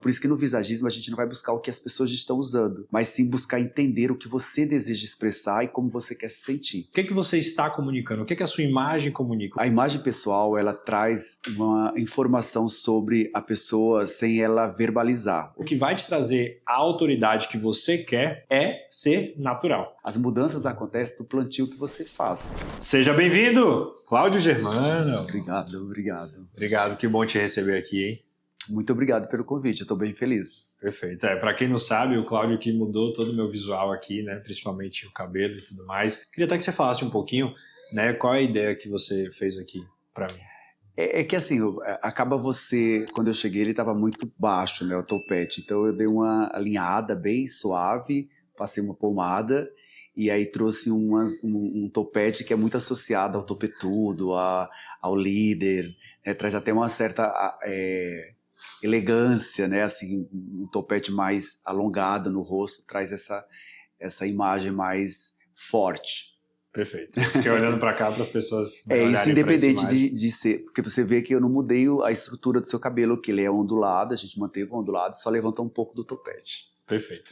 Por isso que no visagismo a gente não vai buscar o que as pessoas estão usando, mas sim buscar entender o que você deseja expressar e como você quer se sentir. O que você está comunicando? O que a sua imagem comunica? A imagem pessoal, ela traz uma informação sobre a pessoa sem ela verbalizar. O que vai te trazer a autoridade que você quer é ser natural. As mudanças acontecem do plantio que você faz. Seja bem-vindo, Cláudio Germano. Obrigado. Obrigado, que bom te receber aqui, hein? Muito obrigado pelo convite, eu estou bem feliz. Perfeito. Para quem não sabe, o Cláudio que mudou todo o meu visual aqui, né? Principalmente o cabelo e tudo mais. Queria até que você falasse um pouquinho, né? Qual é a ideia que você fez aqui para mim? É que assim, acaba você... Quando eu cheguei, ele estava muito baixo, né? O topete. Então eu dei uma alinhada bem suave, passei uma pomada e aí trouxe um topete que é muito associado ao topetudo, ao líder, né? Traz até uma certa... elegância, né? Assim, um topete mais alongado no rosto traz essa imagem mais forte. Perfeito. Eu fiquei olhando para cá para as pessoas isso independente de ser, porque você vê que eu não mudei a estrutura do seu cabelo, que ele é ondulado, a gente manteve o ondulado, só levantou um pouco do topete. Perfeito.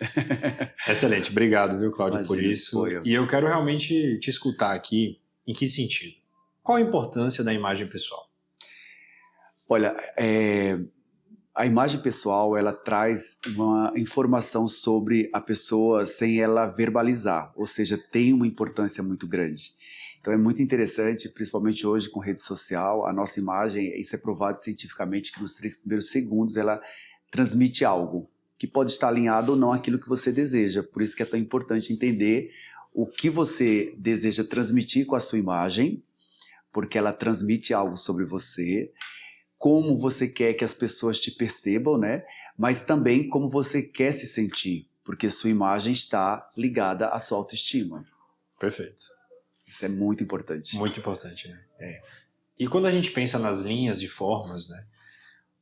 Excelente. Obrigado, viu, Cláudio, por isso. E eu quero realmente te escutar aqui, em que sentido? Qual a importância da imagem pessoal? Olha, a imagem pessoal, ela traz uma informação sobre a pessoa sem ela verbalizar, ou seja, tem uma importância muito grande. Então é muito interessante, principalmente hoje com rede social, a nossa imagem, isso é provado cientificamente que nos 3 primeiros segundos ela transmite algo, que pode estar alinhado ou não àquilo que você deseja. Por isso que é tão importante entender o que você deseja transmitir com a sua imagem, porque ela transmite algo sobre você, como você quer que as pessoas te percebam, né? Mas também como você quer se sentir, porque sua imagem está ligada à sua autoestima. Perfeito. Isso é muito importante. Muito importante, né? E quando a gente pensa nas linhas e formas, né?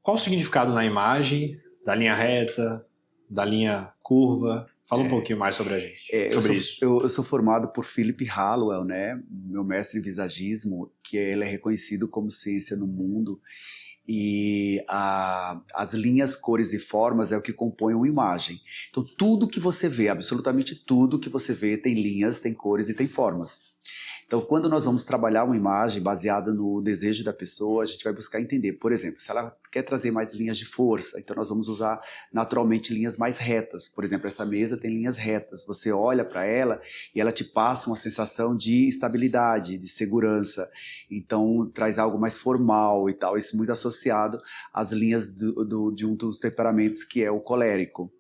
Qual o significado na imagem da linha reta, da linha curva? Fala um pouquinho mais sobre a gente, sobre isso. Eu sou formado por Philip Hallowell, né? Meu mestre em visagismo, que ele é reconhecido como ciência no mundo. E as linhas, cores e formas é o que compõe uma imagem. Então tudo que você vê, absolutamente tudo que você vê tem linhas, tem cores e tem formas. Então quando nós vamos trabalhar uma imagem baseada no desejo da pessoa, a gente vai buscar entender, por exemplo, se ela quer trazer mais linhas de força, então nós vamos usar naturalmente linhas mais retas. Por exemplo, essa mesa tem linhas retas, você olha para ela e ela te passa uma sensação de estabilidade, de segurança, então traz algo mais formal e tal, isso muito associado às linhas de um dos temperamentos que é o colérico.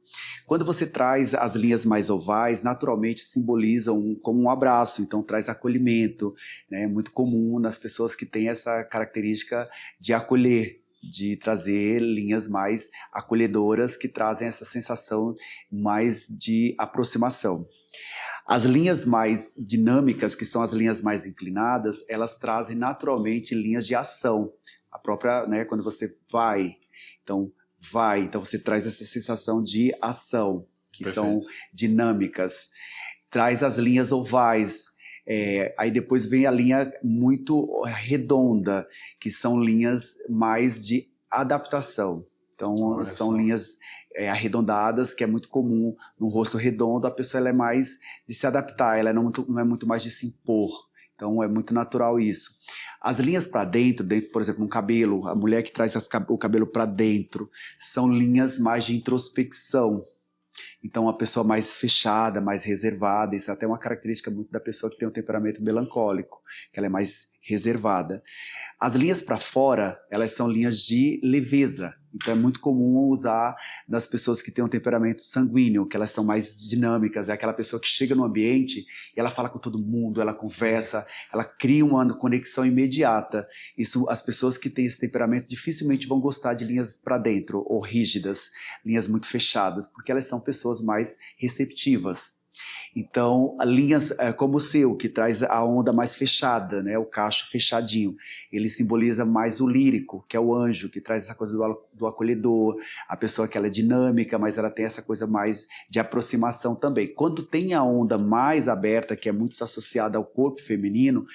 Quando você traz as linhas mais ovais, naturalmente simbolizam como um abraço, então traz acolhimento, né? É muito comum nas pessoas que têm essa característica de acolher, de trazer linhas mais acolhedoras que trazem essa sensação mais de aproximação. As linhas mais dinâmicas, que são as linhas mais inclinadas, elas trazem naturalmente linhas de ação. A própria, né, quando você vai, então você traz essa sensação de ação, que Perfeito. são dinâmicas. Traz as linhas ovais, aí depois vem a linha muito redonda, que são linhas mais de adaptação. Então são linhas arredondadas, que é muito comum no rosto redondo, a pessoa ela é mais de se adaptar, ela não é muito mais de se impor. Então é muito natural isso. As linhas para dentro, por exemplo, no cabelo, a mulher que traz o cabelo para dentro, são linhas mais de introspecção. Então, a pessoa mais fechada, mais reservada, isso é até uma característica muito da pessoa que tem um temperamento melancólico, que ela é mais reservada. As linhas para fora, elas são linhas de leveza. Então, é muito comum usar nas pessoas que têm um temperamento sanguíneo, que elas são mais dinâmicas. É aquela pessoa que chega no ambiente e ela fala com todo mundo, ela conversa, ela cria uma conexão imediata. Isso, as pessoas que têm esse temperamento dificilmente vão gostar de linhas para dentro ou rígidas, linhas muito fechadas, porque elas são pessoas mais receptivas. Então, linhas como o seu, que traz a onda mais fechada, né? O cacho fechadinho, ele simboliza mais o lírico, que é o anjo, que traz essa coisa do acolhedor, a pessoa que ela é dinâmica, mas ela tem essa coisa mais de aproximação também. Quando tem a onda mais aberta, que é muito associada ao corpo feminino,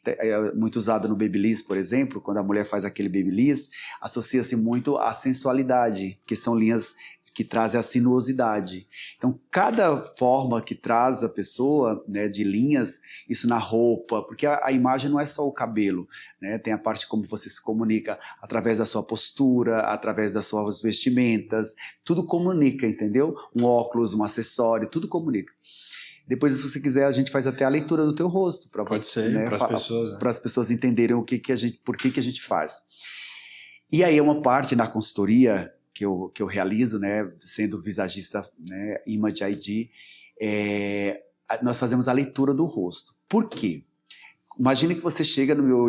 é muito usado no Babyliss, por exemplo, quando a mulher faz aquele Babyliss, associa-se muito à sensualidade, que são linhas que trazem a sinuosidade. Então, cada forma que traz a pessoa, né, de linhas, isso na roupa, porque a imagem não é só o cabelo, né, tem a parte como você se comunica através da sua postura, através das suas vestimentas, tudo comunica, entendeu? Um óculos, um acessório, tudo comunica. Depois, se você quiser, a gente faz até a leitura do teu rosto. Pode ser, né, para as pessoas. Né? Para as pessoas entenderem por que a gente faz. E aí é uma parte na consultoria que eu realizo, né, sendo visagista, né, Image ID, nós fazemos a leitura do rosto. Por quê? Imagine que você chega no meu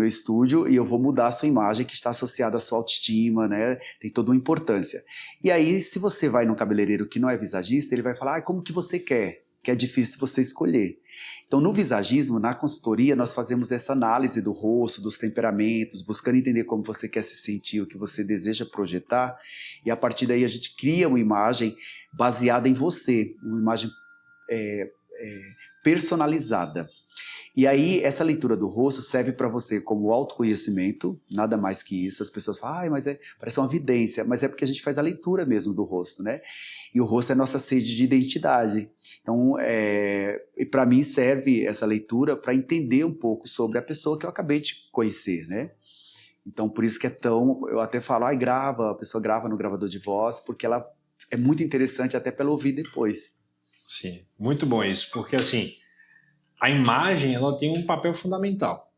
estúdio e eu vou mudar a sua imagem que está associada à sua autoestima, né? Tem toda uma importância. E aí, se você vai num cabeleireiro que não é visagista, ele vai falar, como que você quer? Que é difícil você escolher. Então, no visagismo, na consultoria, nós fazemos essa análise do rosto, dos temperamentos, buscando entender como você quer se sentir, o que você deseja projetar, e a partir daí a gente cria uma imagem baseada em você, uma imagem personalizada. E aí, essa leitura do rosto serve para você como autoconhecimento, nada mais que isso. As pessoas falam, mas parece uma vidência, mas é porque a gente faz a leitura mesmo do rosto, né? E o rosto é a nossa sede de identidade. Então, para mim, serve essa leitura para entender um pouco sobre a pessoa que eu acabei de conhecer, né? Então, por isso que eu até falo, a pessoa grava no gravador de voz, porque ela é muito interessante até para ela ouvir depois. Sim, muito bom isso, porque assim, a imagem ela tem um papel fundamental,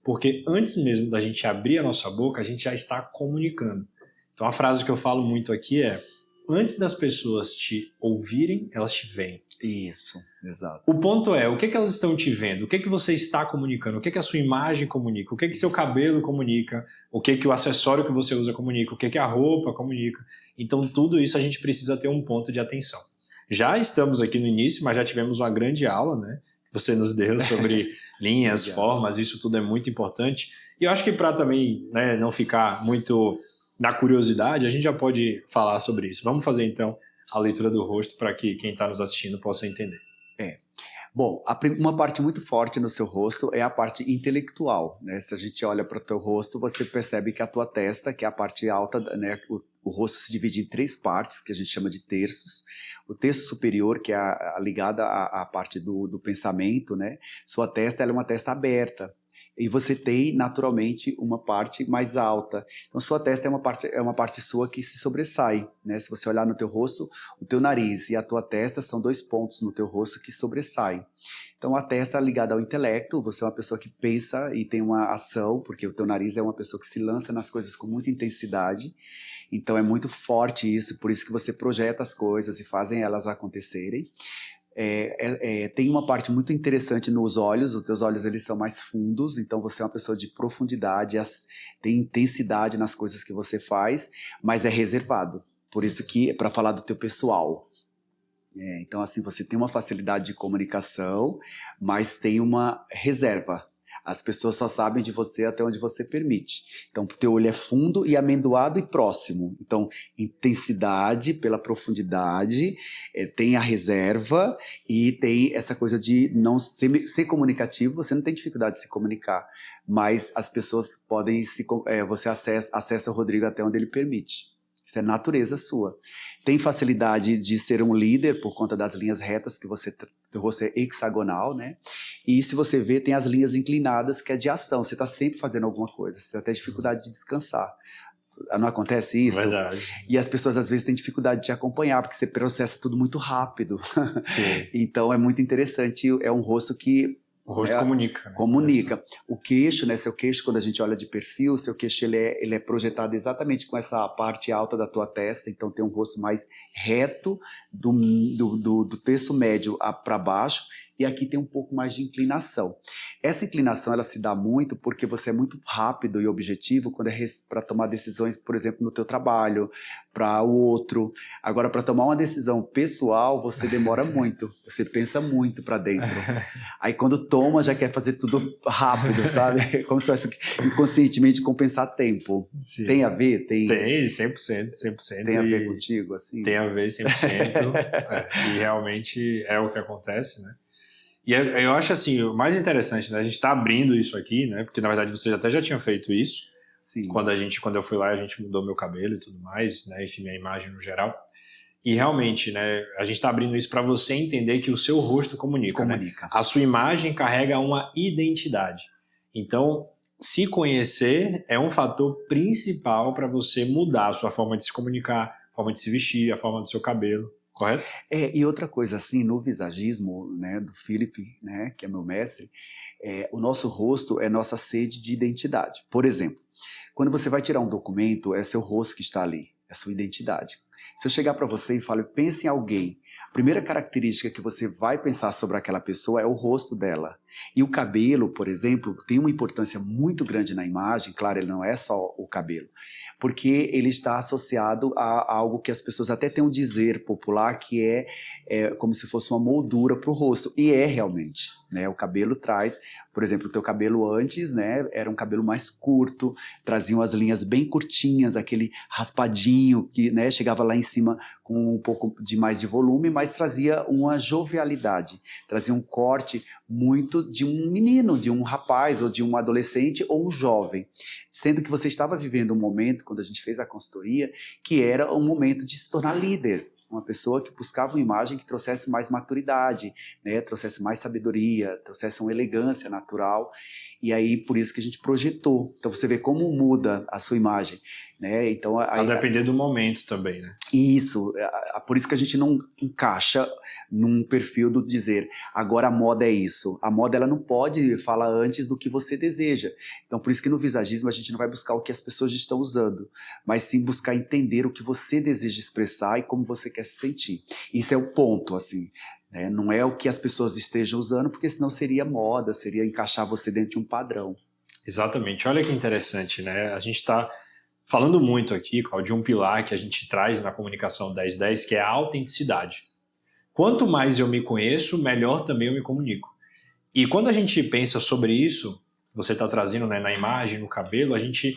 porque antes mesmo da gente abrir a nossa boca, a gente já está comunicando. Então a frase que eu falo muito aqui é, antes das pessoas te ouvirem, elas te veem. Isso, exato. O ponto é, o que elas estão te vendo? O que você está comunicando? O que a sua imagem comunica? O que seu cabelo comunica? O que o acessório que você usa comunica? O que a roupa comunica? Então tudo isso a gente precisa ter um ponto de atenção. Já estamos aqui no início, mas já tivemos uma grande aula, né? Você nos deu sobre linhas, formas, isso tudo é muito importante. E eu acho que para também, né, não ficar muito na curiosidade, a gente já pode falar sobre isso. Vamos fazer então a leitura do rosto para que quem está nos assistindo possa entender. Bom, uma parte muito forte no seu rosto é a parte intelectual, né? Se a gente olha para o teu rosto, você percebe que a tua testa, que é a parte alta, né? O rosto se divide em 3 partes, que a gente chama de terços. O terço superior, que é ligada à parte do pensamento, né? Sua testa, ela é uma testa aberta. E você tem, naturalmente, uma parte mais alta. Então, sua testa é uma parte sua que se sobressai, né? Se você olhar no teu rosto, o teu nariz e a tua testa são 2 pontos no teu rosto que sobressaem. Então, a testa é ligada ao intelecto, você é uma pessoa que pensa e tem uma ação, porque o teu nariz é uma pessoa que se lança nas coisas com muita intensidade. Então, é muito forte isso, por isso que você projeta as coisas e fazem elas acontecerem. Tem uma parte muito interessante nos olhos, os teus olhos eles são mais fundos, então você é uma pessoa de profundidade, tem intensidade nas coisas que você faz, mas é reservado, por isso que, para falar do teu pessoal. Então assim, você tem uma facilidade de comunicação, mas tem uma reserva. As pessoas só sabem de você até onde você permite. Então, o teu olho é fundo e amendoado e próximo. Então, intensidade pela profundidade, tem a reserva e tem essa coisa de não ser comunicativo. Você não tem dificuldade de se comunicar, mas as pessoas podem você acessa o Rodrigo até onde ele permite. Isso é natureza sua. Tem facilidade de ser um líder por conta das linhas retas que teu rosto é hexagonal, né? E se você vê, tem as linhas inclinadas, que é de ação. Você está sempre fazendo alguma coisa. Você tem dificuldade de descansar. Não acontece isso? Verdade. E as pessoas às vezes têm dificuldade de te acompanhar, porque você processa tudo muito rápido. Sim. Então é muito interessante. É um rosto que... O rosto comunica. Né? Comunica. O queixo, né? Seu queixo, quando a gente olha de perfil, seu queixo ele é projetado exatamente com essa parte alta da tua testa, então tem um rosto mais reto do terço médio para baixo, e aqui tem um pouco mais de inclinação. Essa inclinação ela se dá muito porque você é muito rápido e objetivo quando é para tomar decisões, por exemplo, no teu trabalho, para o outro. Agora, para tomar uma decisão pessoal, você demora muito, você pensa muito para dentro. Aí quando toma, já quer fazer tudo rápido, sabe? Como se fosse inconscientemente compensar tempo. Sim. Tem a ver? Tem, 100%. Tem a ver contigo, assim? Tem a ver 100%. E realmente é o que acontece, né? E eu acho assim, o mais interessante, né? A gente está abrindo isso aqui, né? Porque na verdade você até já tinha feito isso. Sim. Quando eu fui lá, a gente mudou meu cabelo e tudo mais, né? Enfim, minha imagem no geral. E realmente, né? A gente está abrindo isso para você entender que o seu rosto comunica, né? A sua imagem carrega uma identidade. Então, se conhecer é um fator principal para você mudar a sua forma de se comunicar, a forma de se vestir, a forma do seu cabelo. Correto? E outra coisa, assim, no visagismo, né, do Philip, né, que é meu mestre, o nosso rosto é nossa sede de identidade. Por exemplo, quando você vai tirar um documento, é seu rosto que está ali, é sua identidade. Se eu chegar para você e falar, pense em alguém, a primeira característica que você vai pensar sobre aquela pessoa é o rosto dela. E o cabelo, por exemplo, tem uma importância muito grande na imagem, claro, ele não é só o cabelo, porque ele está associado a algo que as pessoas até têm um dizer popular, que é como se fosse uma moldura para o rosto, e é realmente, né? O cabelo traz, por exemplo, o teu cabelo antes, né, era um cabelo mais curto, traziam as linhas bem curtinhas, aquele raspadinho que, né, chegava lá em cima com um pouco de mais de volume, mas trazia uma jovialidade, trazia um corte muito de um menino, de um rapaz, ou de um adolescente, ou um jovem. Sendo que você estava vivendo um momento, quando a gente fez a consultoria, que era um momento de se tornar líder. Uma pessoa que buscava uma imagem que trouxesse mais maturidade, né? Trouxesse mais sabedoria, trouxesse uma elegância natural. E aí, por isso que a gente projetou. Então, você vê como muda a sua imagem, né? Então, a depender do momento também, né? Isso. Por isso que a gente não encaixa num perfil do dizer, agora a moda é isso. A moda, ela não pode falar antes do que você deseja. Então, por isso que no visagismo a gente não vai buscar o que as pessoas estão usando, mas sim buscar entender o que você deseja expressar e como você quer se sentir. Isso é o ponto, assim. Né? Não é o que as pessoas estejam usando, porque senão seria moda, seria encaixar você dentro de um padrão. Exatamente. Olha que interessante, né? A gente está falando muito aqui, Cláudio, de um pilar que a gente traz na comunicação 1010, que é a autenticidade. Quanto mais eu me conheço, melhor também eu me comunico. E quando a gente pensa sobre isso, você está trazendo, né, na imagem, no cabelo, a gente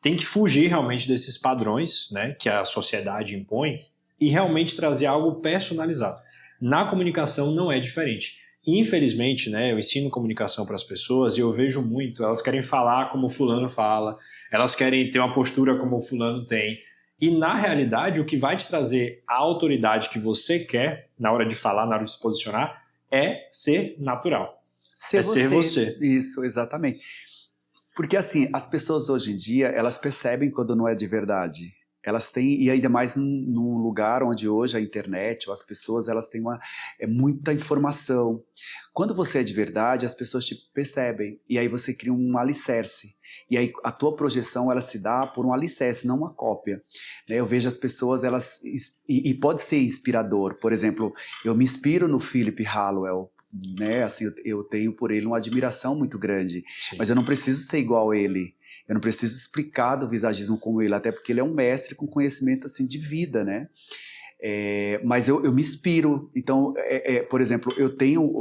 tem que fugir realmente desses padrões, né, que a sociedade impõe e realmente trazer algo personalizado. Na comunicação não é diferente. Infelizmente, né, eu ensino comunicação para as pessoas e eu vejo muito, elas querem falar como o fulano fala, elas querem ter uma postura como o fulano tem. E na realidade, o que vai te trazer a autoridade que você quer na hora de falar, na hora de se posicionar, é ser natural. Ser você. Isso, exatamente. Porque assim, as pessoas hoje em dia, elas percebem quando não é de verdade. Elas têm, e ainda mais num lugar onde hoje a internet ou as pessoas, elas têm muita informação. Quando você é de verdade, as pessoas te percebem, e aí você cria um alicerce. E aí a tua projeção, ela se dá por um alicerce, não uma cópia. Né? Eu vejo as pessoas, e pode ser inspirador. Por exemplo, eu me inspiro no Philip Hallowell, né? Assim, eu tenho por ele uma admiração muito grande. Sim. Mas eu não preciso ser igual a ele. Eu não preciso explicar do visagismo como ele, até porque ele é um mestre com conhecimento assim de vida, né? Mas eu me inspiro. Então, por exemplo, eu tenho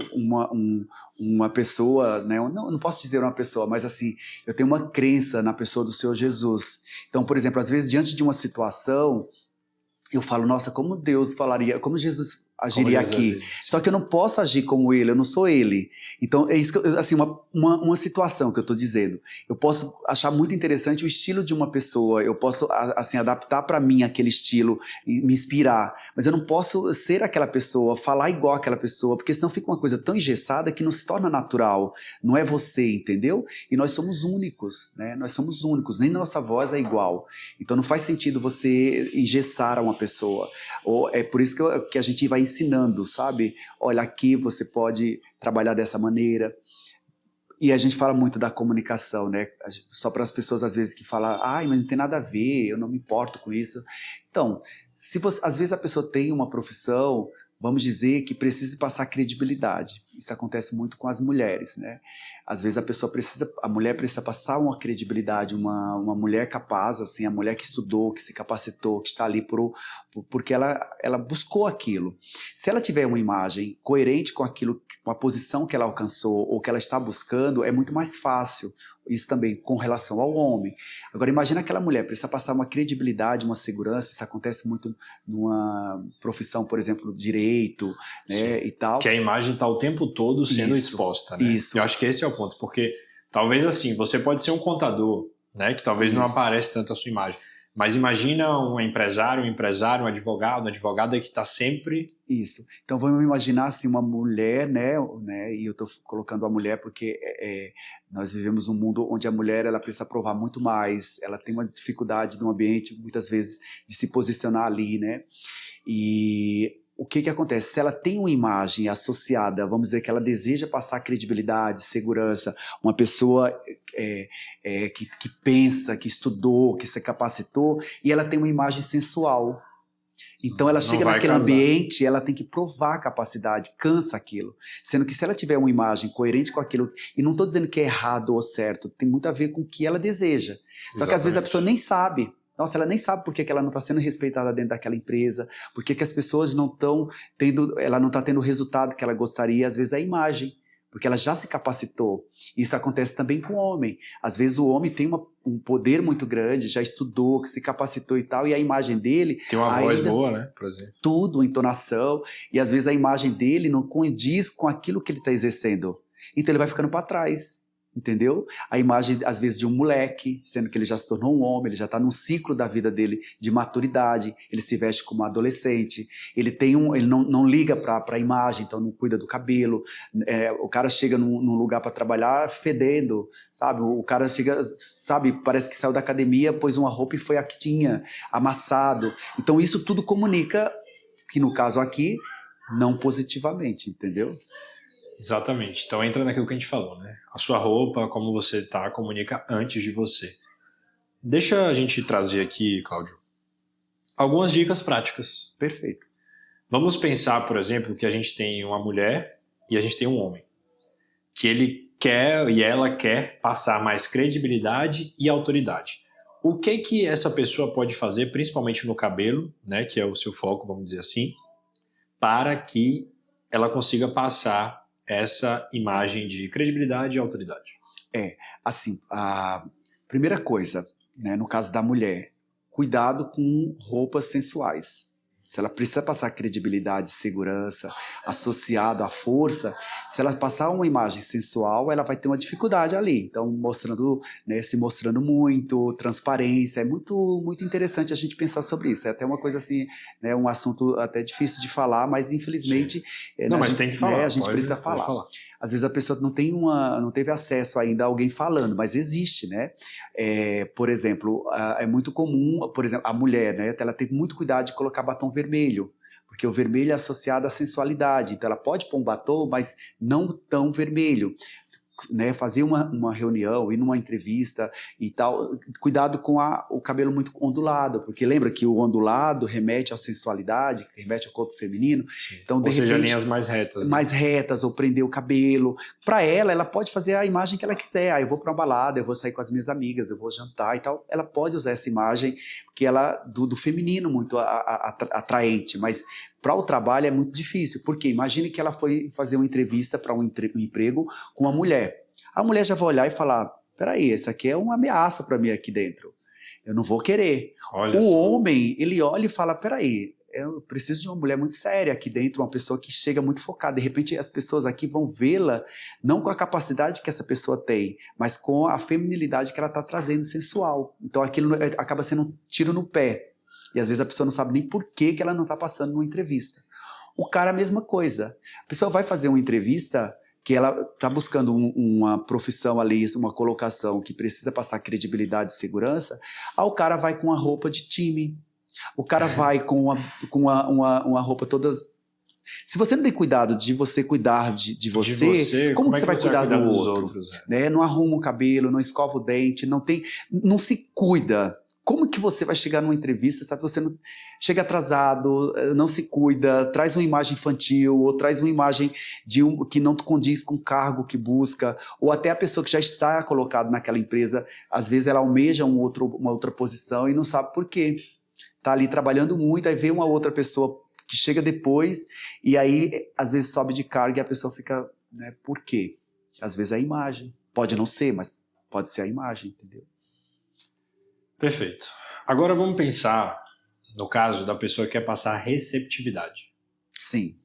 uma pessoa, né? Não posso dizer uma pessoa, mas assim, eu tenho uma crença na pessoa do Senhor Jesus. Então, por exemplo, às vezes diante de uma situação, eu falo, nossa, como Deus falaria, como Jesus agiria aqui. Só que eu não posso agir como ele, eu não sou ele. Então, é isso que assim, uma situação que eu estou dizendo. Eu posso achar muito interessante o estilo de uma pessoa, eu posso assim, adaptar para mim aquele estilo e me inspirar, mas eu não posso ser aquela pessoa, falar igual aquela pessoa, porque senão fica uma coisa tão engessada que não se torna natural. Não é você, entendeu? E nós somos únicos, né? Nós somos únicos, nem nossa voz é igual. Então não faz sentido você engessar uma pessoa. É por isso que a gente vai ensinando, sabe? Olha, aqui você pode trabalhar dessa maneira. E a gente fala muito da comunicação, né? Só para as pessoas às vezes que falam, mas não tem nada a ver, eu não me importo com isso. Então, às vezes a pessoa tem uma profissão, vamos dizer, que precisa passar credibilidade. Isso acontece muito com as mulheres, né? Às vezes a mulher precisa passar uma credibilidade, uma mulher capaz, assim, a mulher que estudou, que se capacitou, que está ali porque ela buscou aquilo. Se ela tiver uma imagem coerente com aquilo, com a posição que ela alcançou ou que ela está buscando, é muito mais fácil isso também com relação ao homem. Agora, imagina aquela mulher, precisa passar uma credibilidade, uma segurança, isso acontece muito numa profissão, por exemplo, direito, né, e tal. Que a imagem está o tempo todo sendo exposta, né? Isso. Eu acho que esse é o ponto, porque talvez assim, você pode ser um contador, né, que talvez não aparece tanto a sua imagem, mas imagina um empresário, um advogado, uma advogada que está sempre... Isso. Então vamos imaginar assim, uma mulher, né, e eu estou colocando a mulher porque nós vivemos um mundo onde a mulher ela precisa provar muito mais, ela tem uma dificuldade no ambiente, muitas vezes, de se posicionar ali, né? E o que acontece? Se ela tem uma imagem associada, vamos dizer que ela deseja passar credibilidade, segurança, uma pessoa que pensa, que estudou, que se capacitou, e ela tem uma imagem sensual. Então ela chega naquele ambiente, ela tem que provar a capacidade, cansa aquilo. Sendo que se ela tiver uma imagem coerente com aquilo, e não estou dizendo que é errado ou certo, tem muito a ver com o que ela deseja. Só que às vezes a pessoa nem sabe. Nossa, ela nem sabe por que ela não está sendo respeitada dentro daquela empresa, por que as pessoas não estão tendo, ela não está tendo o resultado que ela gostaria, às vezes é a imagem, porque ela já se capacitou. Isso acontece também com o homem. Às vezes o homem tem um poder muito grande, já estudou, que se capacitou e tal, e a imagem dele... Tem uma voz boa, né, por exemplo. Tudo, entonação, e às vezes a imagem dele não condiz com aquilo que ele está exercendo. Então ele vai ficando para trás. Entendeu? A imagem, às vezes, de um moleque, sendo que ele já se tornou um homem, ele já está num ciclo da vida dele de maturidade, ele se veste como um adolescente, ele não liga para a imagem, então não cuida do cabelo, o cara chega num lugar para trabalhar fedendo, sabe? O cara chega, sabe, parece que saiu da academia, pôs uma roupa e foi a que tinha, amassado. Então isso tudo comunica, que no caso aqui, não positivamente, entendeu? Exatamente. Então entra naquilo que a gente falou, né? A sua roupa, como você tá, comunica antes de você. Deixa a gente trazer aqui, Cláudio, algumas dicas práticas. Perfeito. Vamos pensar, por exemplo, que a gente tem uma mulher e a gente tem um homem. Que ele quer e ela quer passar mais credibilidade e autoridade. O que essa pessoa pode fazer, principalmente no cabelo, né, que é o seu foco, vamos dizer assim, para que ela consiga passar essa imagem de credibilidade e autoridade? Assim, a primeira coisa, né, no caso da mulher, cuidado com roupas sensuais. Se ela precisa passar credibilidade, segurança, associado à força, se ela passar uma imagem sensual, ela vai ter uma dificuldade ali. Então, mostrando, né, se mostrando muito, transparência, é muito, muito interessante a gente pensar sobre isso. É até uma coisa assim, né, um assunto até difícil de falar, mas infelizmente mas tem que falar, a gente precisa falar. Às vezes a pessoa não teve acesso ainda a alguém falando, mas existe, né? Por exemplo, é muito comum, por exemplo, a mulher, né? Ela tem muito cuidado de colocar batom vermelho, porque o vermelho é associado à sensualidade. Então ela pode pôr um batom, mas não tão vermelho. Né, fazer uma reunião, ir numa entrevista e tal, cuidado com o cabelo muito ondulado, porque lembra que o ondulado remete à sensualidade, remete ao corpo feminino. Então, ou seja, linhas mais retas. Né? Mais retas, ou prender o cabelo. Para ela pode fazer a imagem que ela quiser. Eu vou para uma balada, eu vou sair com as minhas amigas, eu vou jantar e tal. Ela pode usar essa imagem, porque ela do feminino muito atraente, mas para o trabalho é muito difícil, porque imagine que ela foi fazer uma entrevista para um emprego com uma mulher. A mulher já vai olhar e falar, peraí, essa aqui é uma ameaça para mim aqui dentro. Eu não vou querer. O homem, ele olha e fala, peraí, eu preciso de uma mulher muito séria aqui dentro, uma pessoa que chega muito focada. De repente as pessoas aqui vão vê-la não com a capacidade que essa pessoa tem, mas com a feminilidade que ela está trazendo sensual. Então aquilo acaba sendo um tiro no pé. E às vezes a pessoa não sabe nem por que ela não está passando numa entrevista. O cara, a mesma coisa. A pessoa vai fazer uma entrevista que ela está buscando uma profissão ali, uma colocação que precisa passar credibilidade e segurança, aí o cara vai com uma roupa de time. O cara vai com uma roupa toda... Se você não tem cuidado de você cuidar de você, como que você vai cuidar do outro? Outros, né? Não arruma o cabelo, não escova o dente, não se cuida. Como que você vai chegar numa entrevista, sabe? Você não, chega atrasado, não se cuida, traz uma imagem infantil, ou traz uma imagem que não condiz com o cargo que busca, ou até a pessoa que já está colocada naquela empresa, às vezes ela almeja uma outra posição e não sabe por quê. Está ali trabalhando muito, aí vê uma outra pessoa que chega depois, e aí às vezes sobe de cargo e a pessoa fica, né, por quê? Às vezes é a imagem, pode não ser, mas pode ser a imagem, entendeu? Perfeito. Agora vamos pensar no caso da pessoa que quer passar receptividade. Sim.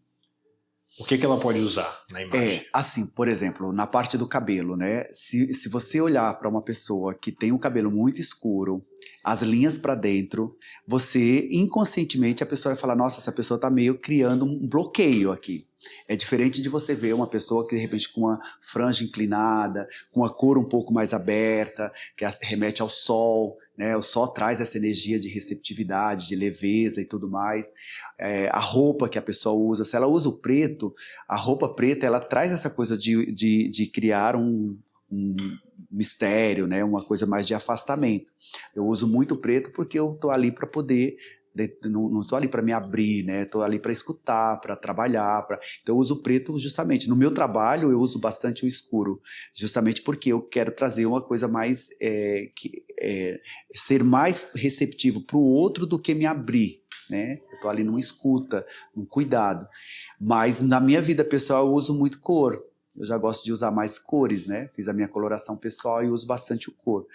O que ela pode usar na imagem? Assim, por exemplo, na parte do cabelo, né? Se você olhar para uma pessoa que tem um cabelo muito escuro, as linhas para dentro, você, inconscientemente, a pessoa vai falar, nossa, essa pessoa tá meio criando um bloqueio aqui. É diferente de você ver uma pessoa que, de repente, com uma franja inclinada, com a cor um pouco mais aberta, que remete ao sol, né? O sol traz essa energia de receptividade, de leveza e tudo mais. A roupa que a pessoa usa, se ela usa o preto, a roupa preta, ela traz essa coisa de criar um mistério, né? Uma coisa mais de afastamento. Eu uso muito preto porque eu tô ali para poder... Não estou ali para me abrir, né? Estou ali para escutar, para trabalhar. Então eu uso o preto justamente. No meu trabalho eu uso bastante o escuro, justamente porque eu quero trazer uma coisa mais... ser mais receptivo para o outro do que me abrir, né? Eu estou ali numa escuta, num cuidado. Mas na minha vida pessoal eu uso muito cor. Eu já gosto de usar mais cores, né? Fiz a minha coloração pessoal e uso bastante o cor.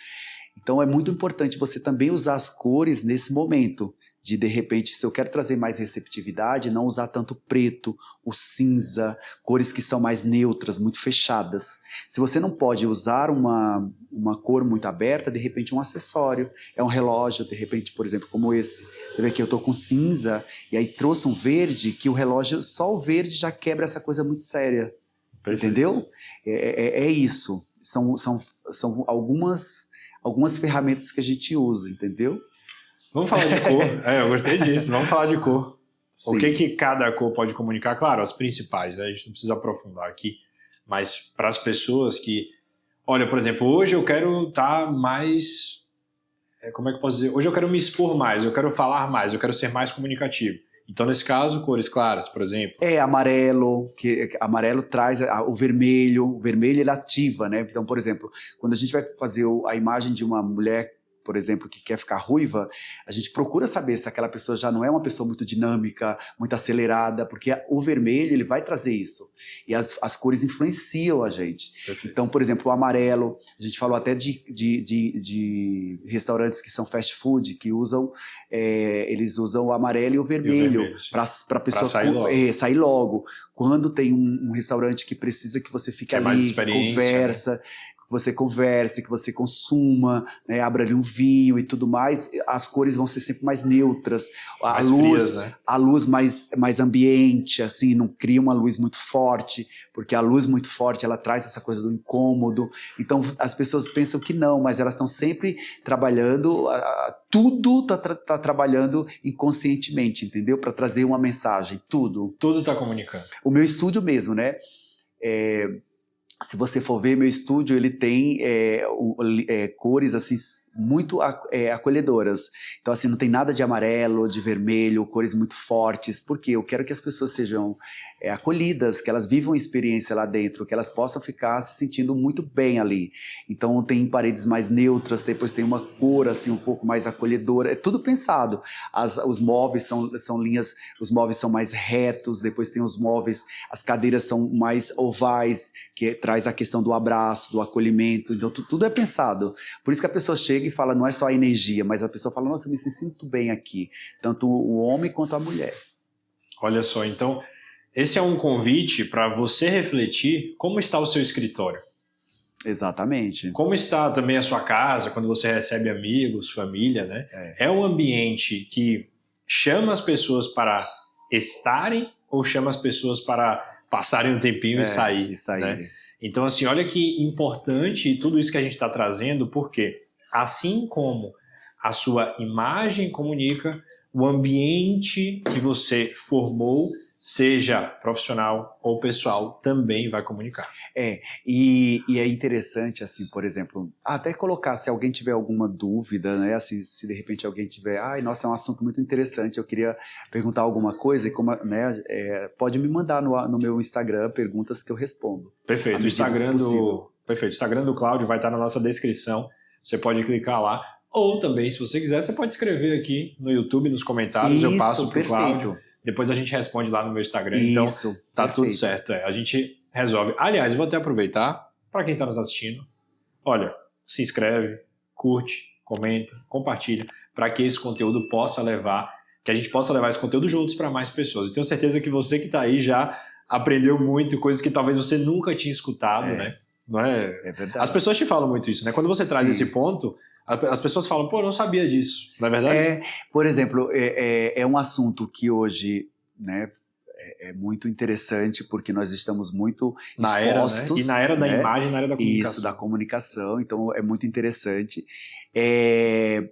Então é muito importante você também usar as cores nesse momento, de repente, se eu quero trazer mais receptividade, não usar tanto preto, o cinza, cores que são mais neutras, muito fechadas. Se você não pode usar uma cor muito aberta, de repente um acessório, é um relógio, de repente, por exemplo, como esse. Você vê que eu estou com cinza, e aí trouxe um verde, que o relógio, só o verde já quebra essa coisa muito séria. Perfeito. Entendeu? É isso. São algumas ferramentas que a gente usa, entendeu? Vamos falar de cor. Eu gostei disso. Vamos falar de cor. Sim. O que cada cor pode comunicar? Claro, as principais, né? A gente não precisa aprofundar aqui. Mas para as pessoas que... Olha, por exemplo, hoje eu quero estar mais... Como é que eu posso dizer? Hoje eu quero me expor mais, eu quero falar mais, eu quero ser mais comunicativo. Então, nesse caso, cores claras, por exemplo. Amarelo, que amarelo traz o vermelho ele ativa, né? Então, por exemplo, quando a gente vai fazer a imagem de uma mulher, por exemplo, que quer ficar ruiva, a gente procura saber se aquela pessoa já não é uma pessoa muito dinâmica, muito acelerada, porque o vermelho, ele vai trazer isso. E as cores influenciam a gente. Perfeito. Então, por exemplo, o amarelo, a gente falou até de restaurantes que são fast food, que usam, eles usam o amarelo e o vermelho para a pessoa sair logo. Quando tem um restaurante que precisa que você fique ali, que conversa... Né? Que você converse, que você consuma, né, abra ali um vinho e tudo mais, as cores vão ser sempre mais neutras, a luz mais ambiente, assim, não cria uma luz muito forte, porque a luz muito forte, ela traz essa coisa do incômodo, então as pessoas pensam que não, mas elas estão sempre trabalhando, tudo tá trabalhando inconscientemente, entendeu? Para trazer uma mensagem, tudo. Tudo tá comunicando. O meu estúdio mesmo, né? Se você for ver, meu estúdio, ele tem cores assim, muito acolhedoras. Então, assim, não tem nada de amarelo, de vermelho, cores muito fortes, porque eu quero que as pessoas sejam acolhidas, que elas vivam a experiência lá dentro, que elas possam ficar se sentindo muito bem ali. Então, tem paredes mais neutras, depois tem uma cor assim, um pouco mais acolhedora. É tudo pensado. Os móveis são linhas, os móveis são mais retos, depois tem os móveis, as cadeiras são mais ovais, que traz a questão do abraço, do acolhimento, então tudo é pensado. Por isso que a pessoa chega e fala, não é só a energia, mas a pessoa fala, nossa, eu me sinto bem aqui, tanto o homem quanto a mulher. Olha só, então, esse é um convite para você refletir como está o seu escritório. Exatamente. Como está também a sua casa, quando você recebe amigos, família, né? É um ambiente que chama as pessoas para estarem ou chama as pessoas para passarem um tempinho e sair. Né? Então, assim, olha que importante tudo isso que a gente está trazendo, porque assim como a sua imagem comunica, o ambiente que você formou, seja profissional ou pessoal, também vai comunicar. E é interessante, assim, por exemplo, até colocar, se alguém tiver alguma dúvida, né, assim, se de repente alguém tiver, nossa, é um assunto muito interessante, eu queria perguntar alguma coisa, e como, né, pode me mandar no meu Instagram perguntas que eu respondo. Perfeito, o Instagram do Cláudio vai estar na nossa descrição, você pode clicar lá, ou também, se você quiser, você pode escrever aqui no YouTube, nos comentários, eu passo pro Cláudio. Depois a gente responde lá no meu Instagram. Então, tá perfeito. Tudo certo. A gente resolve. Aliás, vou até aproveitar, para quem está nos assistindo, olha, se inscreve, curte, comenta, compartilha, para que esse conteúdo possa levar, que a gente possa levar esse conteúdo juntos para mais pessoas. Eu tenho certeza que você que está aí já aprendeu muito, coisas que talvez você nunca tinha escutado, né? Não é? É verdade. As pessoas te falam muito isso, né? Quando você traz esse ponto, as pessoas falam, pô, eu não sabia disso, não é verdade? Por exemplo, é um assunto que hoje, né, é muito interessante, porque nós estamos muito na era, expostos. né? E na era da né? imagem, na era da comunicação. Isso, da comunicação, então é muito interessante. É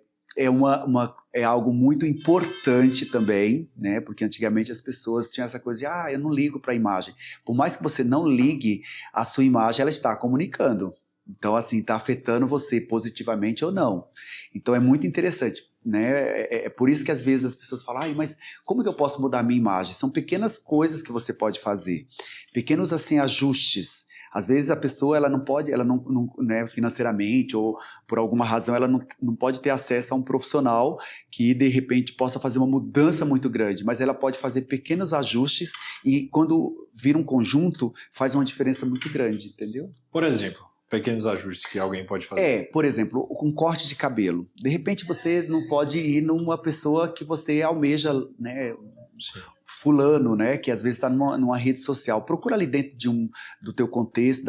algo muito importante também, né? Porque antigamente as pessoas tinham essa coisa de, eu não ligo para a imagem. Por mais que você não ligue, a sua imagem, ela está comunicando. Então, assim, está afetando você positivamente ou não. Então, é muito interessante, né? É por isso que às vezes as pessoas falam, mas como que eu posso mudar a minha imagem? São pequenas coisas que você pode fazer, pequenos, assim, ajustes. Às vezes a pessoa, ela não pode, né, financeiramente ou por alguma razão, ela não pode ter acesso a um profissional que, de repente, possa fazer uma mudança muito grande, mas ela pode fazer pequenos ajustes e, quando vira um conjunto, faz uma diferença muito grande, entendeu? Por exemplo, pequenos ajustes que alguém pode fazer. Por exemplo, com corte de cabelo. De repente, você não pode ir numa pessoa que você almeja, né? Sim. Fulano, né, que às vezes está numa rede social. Procura ali dentro do teu contexto,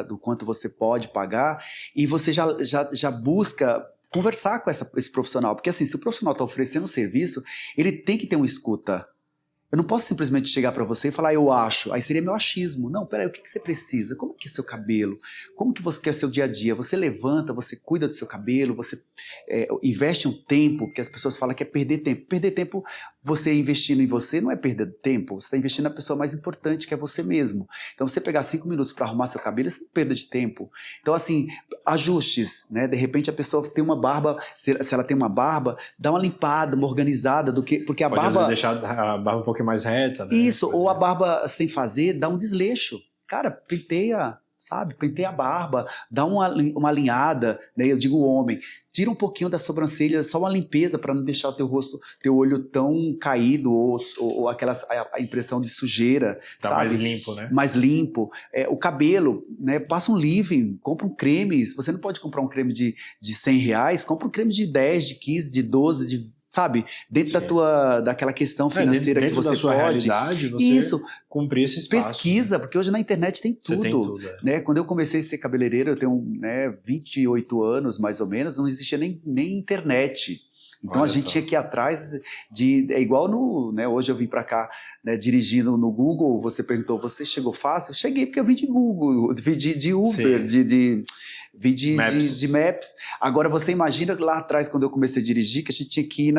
do quanto você pode pagar, e você já busca conversar com esse profissional. Porque assim, se o profissional está oferecendo um serviço, ele tem que ter uma escuta. Eu não posso simplesmente chegar para você e falar, eu acho. Aí seria meu achismo. Não, peraí, o que você precisa? Como que é seu cabelo? Como que você quer o seu dia a dia? Você levanta, você cuida do seu cabelo, você investe um tempo, porque as pessoas falam que é perder tempo. Perder tempo, você investindo em você, não é perder tempo. Você está investindo na pessoa mais importante, que é você mesmo. Então, você pegar 5 minutos para arrumar seu cabelo, isso não é perda de tempo. Então, assim, ajustes, né? De repente, a pessoa tem uma barba, se ela tem uma barba, dá uma limpada, uma organizada, porque a Pode barba... deixar a barba um pouco mais reta, né? Isso, ou a barba sem fazer, dá um desleixo. Cara, penteia, sabe? Penteia a barba, dá uma alinhada, né? Eu digo homem. Tira um pouquinho da sobrancelha, só uma limpeza para não deixar o teu rosto, teu olho tão caído ou a impressão de sujeira, tá, sabe? mais limpo, né? Mais limpo. O cabelo, né? Passa um leave-in, compra um creme. Se você não pode comprar um creme de R$100, compra um creme de 10, de 15, de 12, sabe? Dentro daquela questão financeira dentro que você da sua pode. realidade, você Isso. cumprir esse espaço. Pesquisa, porque hoje na internet tem tudo. Você tem tudo, né? Quando eu comecei a ser cabeleireiro, eu tenho 28 anos, mais ou menos, não existia nem internet. Então a gente tinha que ir atrás é igual hoje eu vim para cá, né, dirigindo no Google, você perguntou, você chegou fácil? Eu cheguei porque eu vim de Google, vim de Uber, vim de Maps. Agora você imagina lá atrás, quando eu comecei a dirigir, que a gente tinha que ir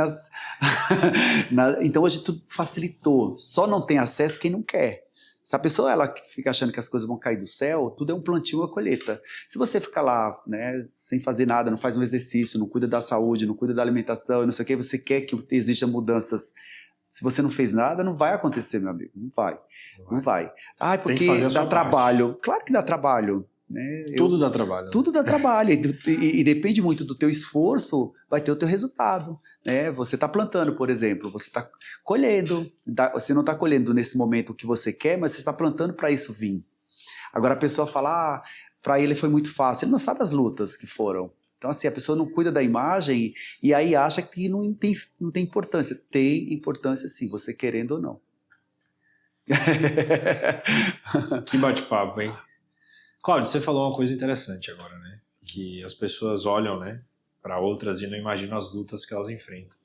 então hoje tudo facilitou, só não tem acesso quem não quer. Se a pessoa ela fica achando que as coisas vão cair do céu, tudo é um plantio, uma colheita. Se você ficar lá, né, sem fazer nada, não faz um exercício, não cuida da saúde, não cuida da alimentação, não sei o que, você quer que existam mudanças. Se você não fez nada, não vai acontecer, meu amigo. Não vai. Não vai. Porque dá trabalho. Claro que dá trabalho. Né? Tudo dá trabalho. Tudo dá trabalho. E depende muito do teu esforço, vai ter o teu resultado. Né? Você está plantando, por exemplo, você está colhendo. Você não está colhendo nesse momento o que você quer, mas você está plantando para isso vir. Agora a pessoa fala, para ele foi muito fácil. Ele não sabe as lutas que foram. Então, assim, a pessoa não cuida da imagem e aí acha que não tem importância. Tem importância, sim, você querendo ou não. Que bate-papo, hein? Cláudio, você falou uma coisa interessante agora, né? Que as pessoas olham, né, para outras e não imaginam as lutas que elas enfrentam.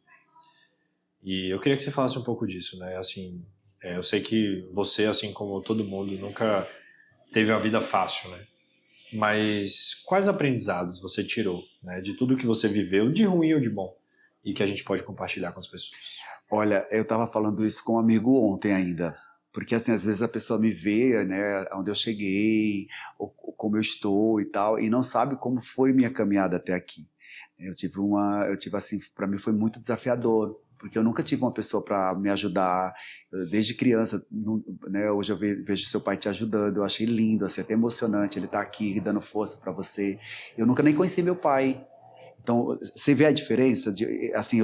E eu queria que você falasse um pouco disso, né? Assim, eu sei que você, assim como todo mundo, nunca teve uma vida fácil, né? Mas quais aprendizados você tirou, né, de tudo que você viveu, de ruim ou de bom, e que a gente pode compartilhar com as pessoas? Olha, eu estava falando isso com um amigo ontem ainda. Porque, assim, às vezes a pessoa me vê, né, onde eu cheguei, ou como eu estou e tal, e não sabe como foi minha caminhada até aqui. Eu tive assim, para mim foi muito desafiador, porque eu nunca tive uma pessoa para me ajudar. Desde criança, né, hoje eu vejo seu pai te ajudando, eu achei lindo, assim, até emocionante, ele tá aqui dando força para você. Eu nunca nem conheci meu pai. Então, você vê a diferença? Assim,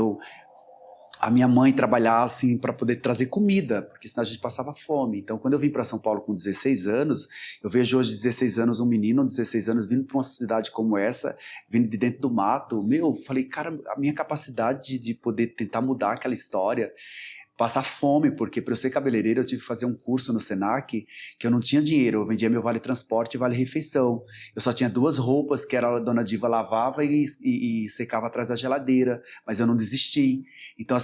a minha mãe trabalhar assim para poder trazer comida, porque senão a gente passava fome. Então, quando eu vim para São Paulo com 16 anos, eu vejo hoje 16 anos um menino de 16 anos vindo para uma cidade como essa, vindo de dentro do mato. Falei, cara, a minha capacidade de poder tentar mudar aquela história, passar fome, porque para eu ser cabeleireiro eu tive que fazer um curso no Senac que eu não tinha dinheiro, eu vendia meu vale transporte e vale refeição. Eu só tinha 2 roupas que a dona Diva lavava e secava atrás da geladeira, mas eu não desisti. Então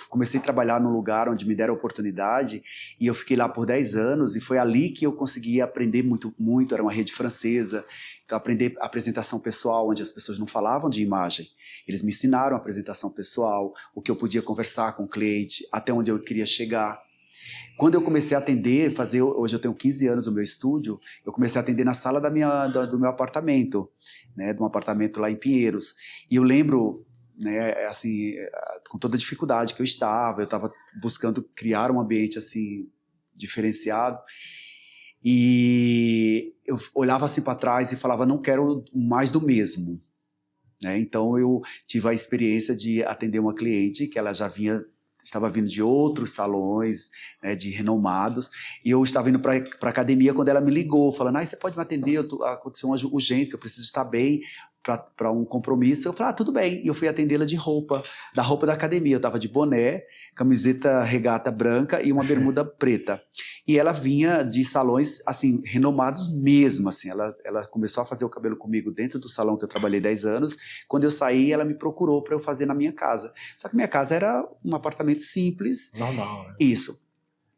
comecei a trabalhar num lugar onde me deram oportunidade e eu fiquei lá por 10 anos e foi ali que eu consegui aprender muito, muito, era uma rede francesa. Então, aprender apresentação pessoal, onde as pessoas não falavam de imagem. Eles me ensinaram a apresentação pessoal, o que eu podia conversar com o cliente, até onde eu queria chegar. Quando eu comecei a atender, hoje eu tenho 15 anos no meu estúdio, eu comecei a atender na sala do meu apartamento, né, de um apartamento lá em Pinheiros. E eu lembro, né, assim, com toda a dificuldade que eu estava buscando criar um ambiente assim diferenciado. E eu olhava assim para trás e falava, não quero mais do mesmo, né? Então eu tive a experiência de atender uma cliente que ela estava vindo de outros salões, né, de renomados, e eu estava indo para a academia quando ela me ligou, falando, você pode me atender, aconteceu uma urgência, eu preciso estar bem para um compromisso. Eu falei, tudo bem, e eu fui atendê-la de roupa da academia. Eu estava de boné, camiseta regata branca e uma bermuda preta. E ela vinha de salões, assim, renomados mesmo, assim. Ela começou a fazer o cabelo comigo dentro do salão que eu trabalhei 10 anos. Quando eu saí, ela me procurou para eu fazer na minha casa. Só que minha casa era um apartamento simples. Normal, né? Isso.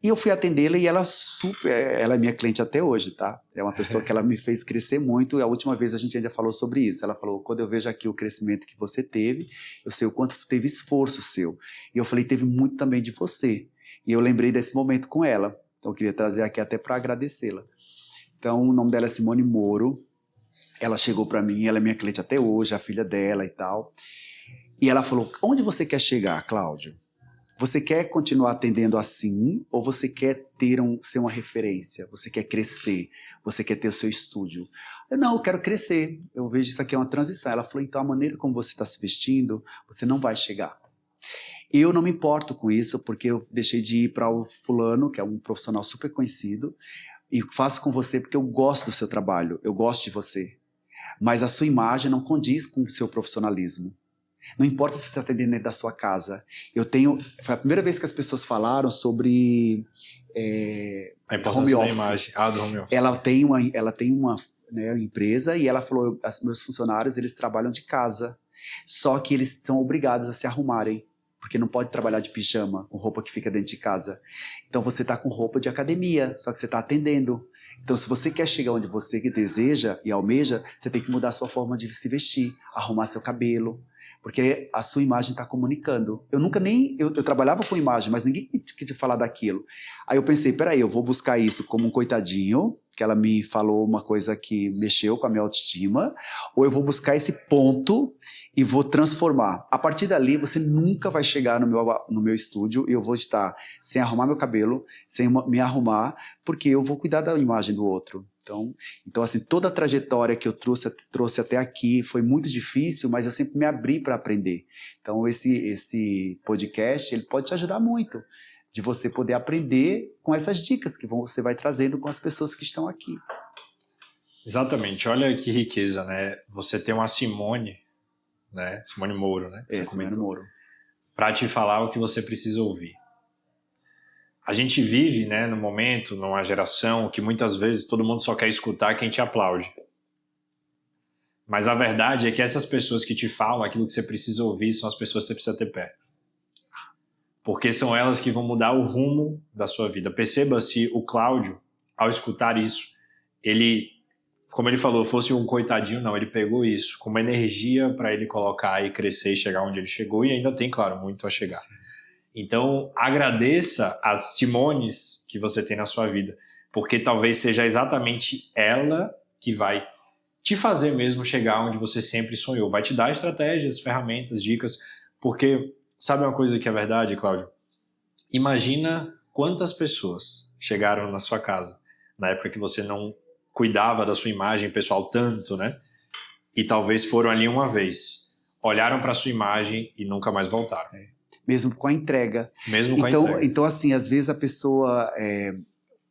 E eu fui atendê-la e ela é minha cliente até hoje, tá? É uma pessoa que ela me fez crescer muito, e a última vez a gente ainda falou sobre isso. Ela falou, quando eu vejo aqui o crescimento que você teve, eu sei o quanto teve esforço seu. E eu falei, teve muito também de você. E eu lembrei desse momento com ela. Então eu queria trazer aqui até para agradecê-la. Então o nome dela é Simone Moro. Ela chegou para mim, ela é minha cliente até hoje, a filha dela e tal. E ela falou, onde você quer chegar, Cláudio? Você quer continuar atendendo assim ou você quer ser uma referência? Você quer crescer? Você quer ter o seu estúdio? Não, eu quero crescer. Eu vejo isso aqui é uma transição. Ela falou, então a maneira como você está se vestindo, você não vai chegar. Eu não me importo com isso porque eu deixei de ir para o fulano, que é um profissional super conhecido, e faço com você porque eu gosto do seu trabalho, eu gosto de você. Mas a sua imagem não condiz com o seu profissionalismo. Não importa se você está atendendo dentro da sua casa. Foi a primeira vez que as pessoas falaram sobre a importância da imagem. Do home office. Ela tem uma né, empresa e ela falou, meus funcionários, eles trabalham de casa. Só que eles estão obrigados a se arrumarem, porque não pode trabalhar de pijama, com roupa que fica dentro de casa. Então você está com roupa de academia, só que você está atendendo. Então se você quer chegar onde você deseja e almeja, você tem que mudar a sua forma de se vestir, arrumar seu cabelo, porque a sua imagem está comunicando. Eu trabalhava com imagem, mas ninguém queria falar daquilo. Aí eu pensei, peraí, eu vou buscar isso como um coitadinho, que ela me falou uma coisa que mexeu com a minha autoestima, ou eu vou buscar esse ponto e vou transformar. A partir dali, você nunca vai chegar no meu estúdio e eu vou estar sem arrumar meu cabelo, sem me arrumar, porque eu vou cuidar da imagem do outro. Então assim, toda a trajetória que eu trouxe até aqui foi muito difícil, mas eu sempre me abri para aprender. Então esse podcast, ele pode te ajudar muito, de você poder aprender com essas dicas que você vai trazendo com as pessoas que estão aqui. Exatamente, olha que riqueza, né? Você tem uma Simone, né? Simone Moro, né? Simone Moro. Para te falar o que você precisa ouvir. A gente vive, né, no momento, numa geração que muitas vezes todo mundo só quer escutar quem te aplaude. Mas a verdade é que essas pessoas que te falam aquilo que você precisa ouvir são as pessoas que você precisa ter perto. Porque são elas que vão mudar o rumo da sua vida. Perceba se o Cláudio, ao escutar isso, ele, como ele falou, fosse um coitadinho, não, ele pegou isso como energia para ele colocar e crescer e chegar onde ele chegou, e ainda tem, claro, muito a chegar. Sim. Então, agradeça as Simones que você tem na sua vida, porque talvez seja exatamente ela que vai te fazer mesmo chegar onde você sempre sonhou. Vai te dar estratégias, ferramentas, dicas, porque sabe uma coisa que é verdade, Cláudio? Imagina quantas pessoas chegaram na sua casa na época que você não cuidava da sua imagem pessoal tanto, né? E talvez foram ali uma vez, olharam para sua imagem e nunca mais voltaram. Mesmo com a entrega. Mesmo com a entrega. Então, assim, às vezes a pessoa...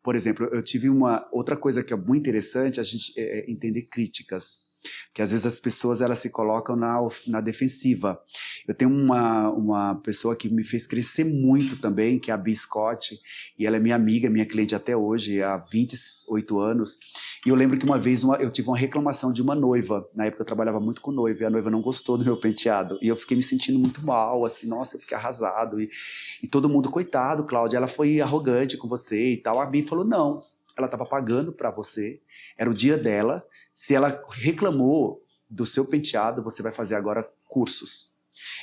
por exemplo, eu tive uma outra coisa que é muito interessante, a gente entender críticas. Porque às vezes as pessoas elas se colocam na defensiva. Eu tenho uma pessoa que me fez crescer muito também, que é a Bi Scott, e ela é minha amiga, minha cliente até hoje, há 28 anos. E eu lembro que uma vez eu tive uma reclamação de uma noiva. Na época eu trabalhava muito com noiva, e a noiva não gostou do meu penteado. E eu fiquei me sentindo muito mal, assim, nossa, eu fiquei arrasado. E todo mundo, coitado, Cláudia, ela foi arrogante com você e tal. A Bi falou, não. Ela estava pagando para você, era o dia dela. Se ela reclamou do seu penteado, você vai fazer agora cursos.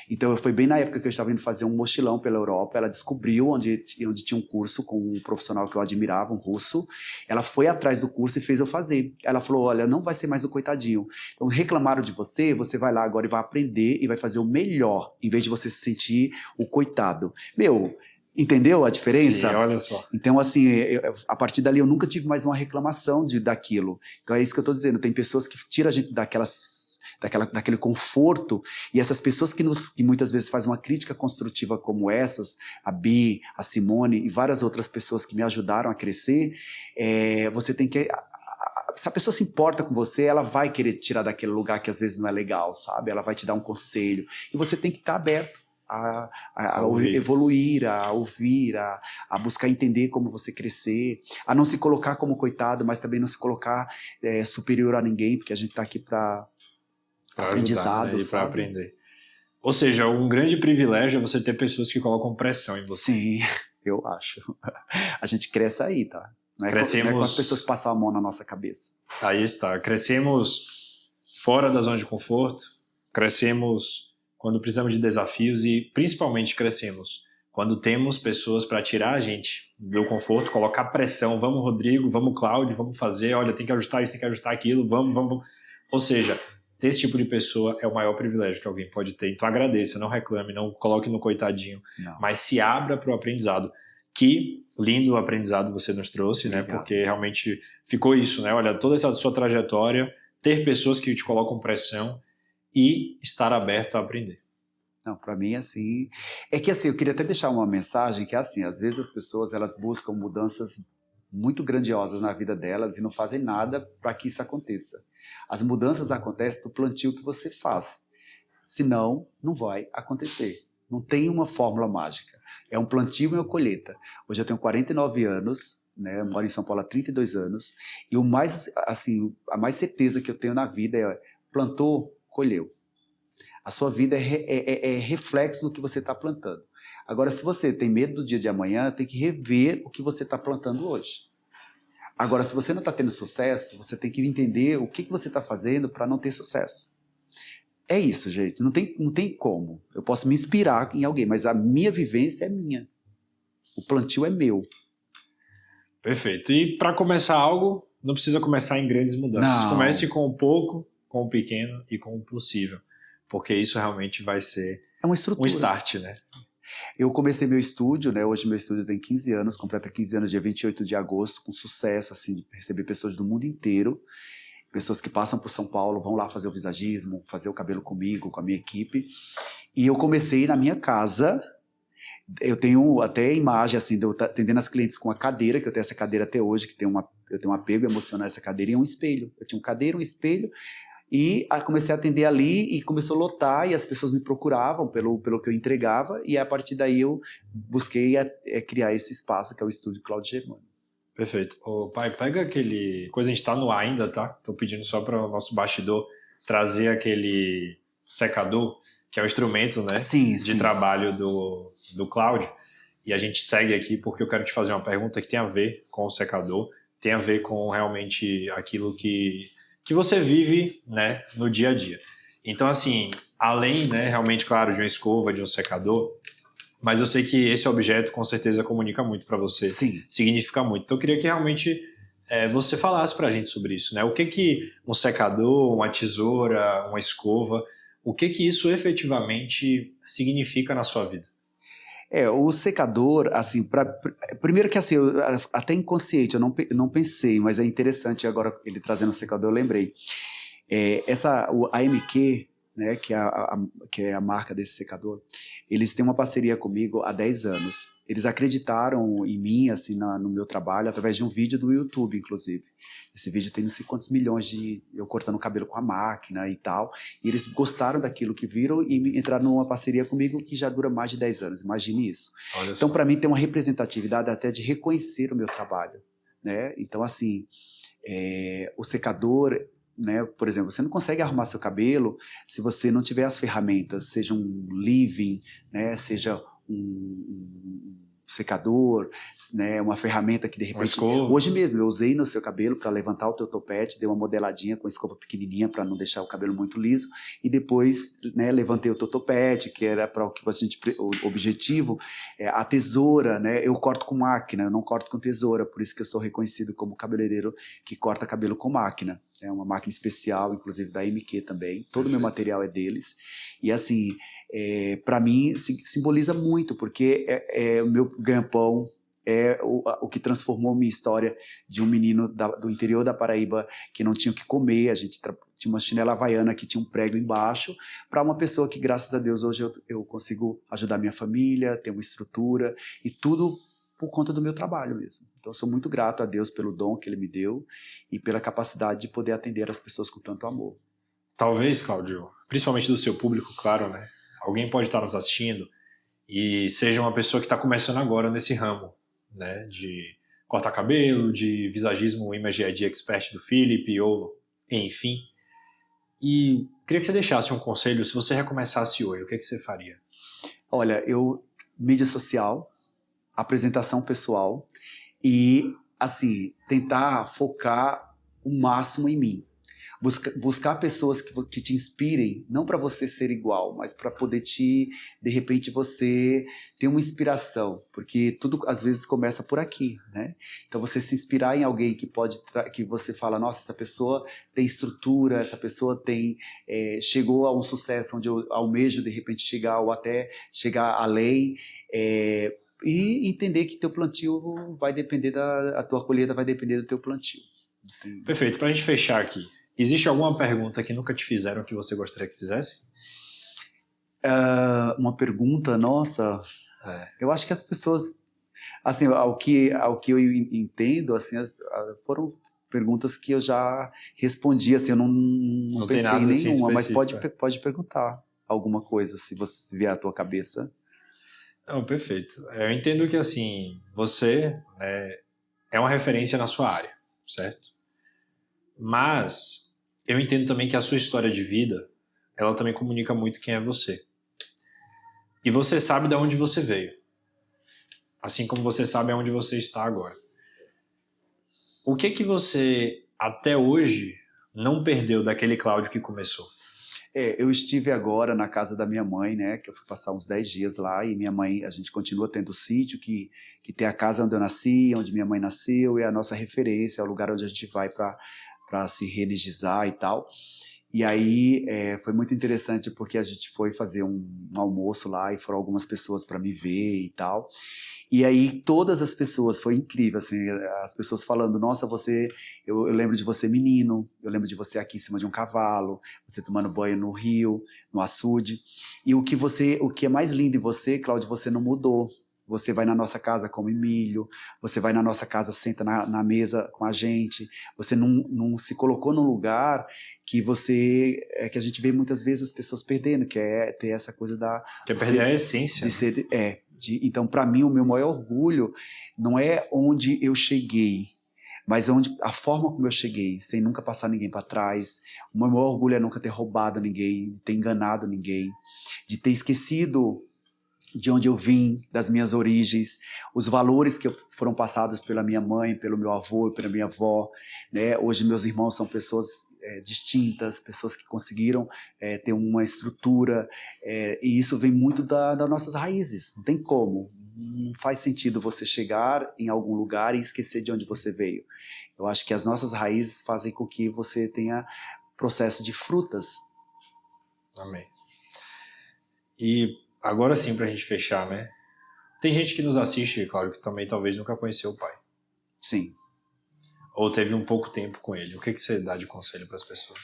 Então, foi bem na época que eu estava indo fazer um mochilão pela Europa. Ela descobriu onde tinha um curso com um profissional que eu admirava, um russo. Ela foi atrás do curso e fez eu fazer. Ela falou, olha, não vai ser mais o coitadinho. Então, reclamaram de você, você vai lá agora e vai aprender e vai fazer o melhor, em vez de você se sentir o coitado. Entendeu a diferença? Sim, olha só. Então, assim, a partir dali eu nunca tive mais uma reclamação daquilo. Então é isso que eu estou dizendo. Tem pessoas que tiram a gente daquele conforto, e essas pessoas que muitas vezes fazem uma crítica construtiva como essas, a Bi, a Simone e várias outras pessoas que me ajudaram a crescer, você tem que... Se a pessoa se importa com você, ela vai querer tirar daquele lugar que às vezes não é legal, sabe? Ela vai te dar um conselho. E você tem que estar aberto a evoluir, a ouvir, a buscar entender como você crescer, a não se colocar como coitado, mas também não se colocar superior a ninguém, porque a gente está aqui para aprendizado, ajudar, né? E para aprender. Ou seja, um grande privilégio é você ter pessoas que colocam pressão em você. Sim, eu acho. A gente cresce aí, tá? Não é com as pessoas que passam a mão na nossa cabeça. Aí está. Crescemos fora da zona de conforto, crescemos quando precisamos de desafios e principalmente crescemos quando temos pessoas para tirar a gente do conforto, colocar pressão, vamos Rodrigo, vamos Cláudio, vamos fazer, olha, tem que ajustar isso, tem que ajustar aquilo, vamos. Ou seja, ter esse tipo de pessoa é o maior privilégio que alguém pode ter. Então agradeça, não reclame, não coloque no coitadinho, não. Mas se abra para o aprendizado. Que lindo aprendizado você nos trouxe, né? Porque realmente ficou isso, né? Olha, toda essa sua trajetória, ter pessoas que te colocam pressão e estar aberto a aprender. Não, para mim, assim... É que, assim, eu queria até deixar uma mensagem que é assim, às vezes as pessoas, elas buscam mudanças muito grandiosas na vida delas e não fazem nada para que isso aconteça. As mudanças acontecem do plantio que você faz. Senão, não vai acontecer. Não tem uma fórmula mágica. É um plantio e uma colheita. Hoje eu tenho 49 anos, né? Eu moro em São Paulo há 32 anos, e a mais certeza que eu tenho na vida é plantou, colheu. A sua vida é reflexo do que você está plantando. Agora, se você tem medo do dia de amanhã, tem que rever o que você está plantando hoje. Agora, se você não está tendo sucesso, você tem que entender o que você está fazendo para não ter sucesso. É isso, gente. Não tem como. Eu posso me inspirar em alguém, mas a minha vivência é minha. O plantio é meu. Perfeito. E para começar algo, não precisa começar em grandes mudanças. Não. Comece com o pouco, com o pequeno e com o possível. Porque isso realmente vai ser uma estrutura. Um start, né? Eu comecei meu estúdio, né? Hoje meu estúdio tem 15 anos, completa 15 anos dia 28 de agosto, com sucesso, assim, de receber pessoas do mundo inteiro. Pessoas que passam por São Paulo, vão lá fazer o visagismo, fazer o cabelo comigo, com a minha equipe. E eu comecei na minha casa. Eu tenho até imagem, assim, de eu atendendo as clientes com a cadeira, que eu tenho essa cadeira até hoje, que eu tenho um apego emocional a essa cadeira, e um espelho. Eu tinha uma cadeira, um espelho, e comecei a atender ali, e começou a lotar, e as pessoas me procuravam pelo que eu entregava, e a partir daí eu busquei criar esse espaço, que é o Estúdio Cláudio Germano. Perfeito. Ô, pai, pega aquele... Coisa, a gente tá no ar ainda, tá? Tô pedindo só para o nosso bastidor trazer aquele secador, que é o instrumento, né? Sim, de trabalho do Cláudio. E a gente segue aqui porque eu quero te fazer uma pergunta que tem a ver com o secador, tem a ver com realmente aquilo que você vive, né, no dia a dia. Então, assim, além, né, realmente, claro, de uma escova, de um secador, mas eu sei que esse objeto com certeza comunica muito para você. Sim. Significa muito. Então eu queria que realmente você falasse para a gente sobre isso, né? O que um secador, uma tesoura, uma escova, o que isso efetivamente significa na sua vida? O secador, assim, primeiro que assim, até inconsciente, eu não pensei, mas é interessante agora ele trazendo o secador, eu lembrei. A AMQ, né, que é a marca desse secador, eles têm uma parceria comigo há 10 anos. Eles acreditaram em mim, assim, no meu trabalho, através de um vídeo do YouTube, inclusive. Esse vídeo tem não sei quantos milhões de eu cortando o cabelo com a máquina e tal. E eles gostaram daquilo que viram e entraram numa parceria comigo que já dura mais de 10 anos. Imagine isso. Olha Então, só. para mim, tem uma representatividade até de reconhecer o meu trabalho, né? Então, assim, o secador, né, por exemplo, você não consegue arrumar seu cabelo se você não tiver as ferramentas, seja um leave-in, né, seja um secador, né, uma ferramenta que de Uma repente... escova. Hoje mesmo eu usei no seu cabelo para levantar o teu topete, dei uma modeladinha com escova pequenininha para não deixar o cabelo muito liso, e depois, né, levantei o teu topete, que era para o que a gente, o objetivo, a tesoura, né, eu corto com máquina, eu não corto com tesoura, por isso que eu sou reconhecido como cabeleireiro que corta cabelo com máquina. É uma máquina especial, inclusive da MQ também. Todo o meu material é deles. E assim, para mim simboliza muito, porque é o meu ganha-pão, é o que transformou minha história de um menino do interior da Paraíba que não tinha o que comer, a gente tinha uma chinela havaiana que tinha um prego embaixo, para uma pessoa que, graças a Deus, hoje eu consigo ajudar minha família, ter uma estrutura, e tudo por conta do meu trabalho mesmo. Então, eu sou muito grato a Deus pelo dom que Ele me deu e pela capacidade de poder atender as pessoas com tanto amor. Talvez, Cláudio, principalmente do seu público, claro, né? Alguém pode estar nos assistindo e seja uma pessoa que está começando agora nesse ramo, né? De cortar cabelo, de visagismo Image ID Expert do Philip, ou enfim. E queria que você deixasse um conselho, se você recomeçasse hoje, o que você faria? Olha, mídia social, apresentação pessoal e, assim, tentar focar o máximo em mim. Buscar pessoas que te inspirem, não para você ser igual, mas para poder de repente, você ter uma inspiração, porque tudo às vezes começa por aqui, né? Então você se inspirar em alguém que você fala, nossa, essa pessoa tem estrutura, essa pessoa chegou a um sucesso onde eu almejo de repente chegar ou até chegar além, e entender que teu plantio vai depender a tua colheita vai depender do teu plantio. Entendi. Perfeito, para a gente fechar aqui, existe alguma pergunta que nunca te fizeram que você gostaria que fizesse? Uma pergunta, nossa, eu acho que as pessoas, assim, ao que eu entendo, assim, foram perguntas que eu já respondi, assim, eu não tem pensei nada em assim nenhuma, mas específico. pode perguntar alguma coisa, se vier à tua cabeça. Não, perfeito. Eu entendo que, assim, você, né, é uma referência na sua área, certo? Mas eu entendo também que a sua história de vida, ela também comunica muito quem é você. E você sabe de onde você veio. Assim como você sabe aonde você está agora. O que você, até hoje, não perdeu daquele Cláudio que começou? Eu estive agora na casa da minha mãe, né, que eu fui passar uns 10 dias lá, e minha mãe, a gente continua tendo o sítio, que tem a casa onde eu nasci, onde minha mãe nasceu, e a nossa referência, é o lugar onde a gente vai para se religizar e tal. E aí foi muito interessante porque a gente foi fazer um almoço lá e foram algumas pessoas para me ver e tal. E aí todas as pessoas, foi incrível, assim, as pessoas falando, nossa, eu lembro de você menino, eu lembro de você aqui em cima de um cavalo, você tomando banho no rio, no açude. E o que é mais lindo em você, Cláudio, você não mudou. Você vai na nossa casa, come milho, você vai na nossa casa, senta na mesa com a gente, você não se colocou num lugar que que a gente vê muitas vezes as pessoas perdendo, que é ter essa coisa Quer perder a essência. Então, para mim, o meu maior orgulho não é onde eu cheguei, mas a forma como eu cheguei, sem nunca passar ninguém para trás. O meu maior orgulho é nunca ter roubado ninguém, de ter enganado ninguém, de ter esquecido de onde eu vim, das minhas origens, os valores que foram passados pela minha mãe, pelo meu avô, pela minha avó, né? Hoje meus irmãos são pessoas distintas, pessoas que conseguiram ter uma estrutura, e isso vem muito das nossas raízes, não tem como. Não faz sentido você chegar em algum lugar e esquecer de onde você veio. Eu acho que as nossas raízes fazem com que você tenha processo de frutas. Amém. E agora sim, pra gente fechar, né? Tem gente que nos assiste, Cláudio, que também talvez nunca conheceu o pai. Sim. Ou teve um pouco tempo com ele? O que você dá de conselho para as pessoas?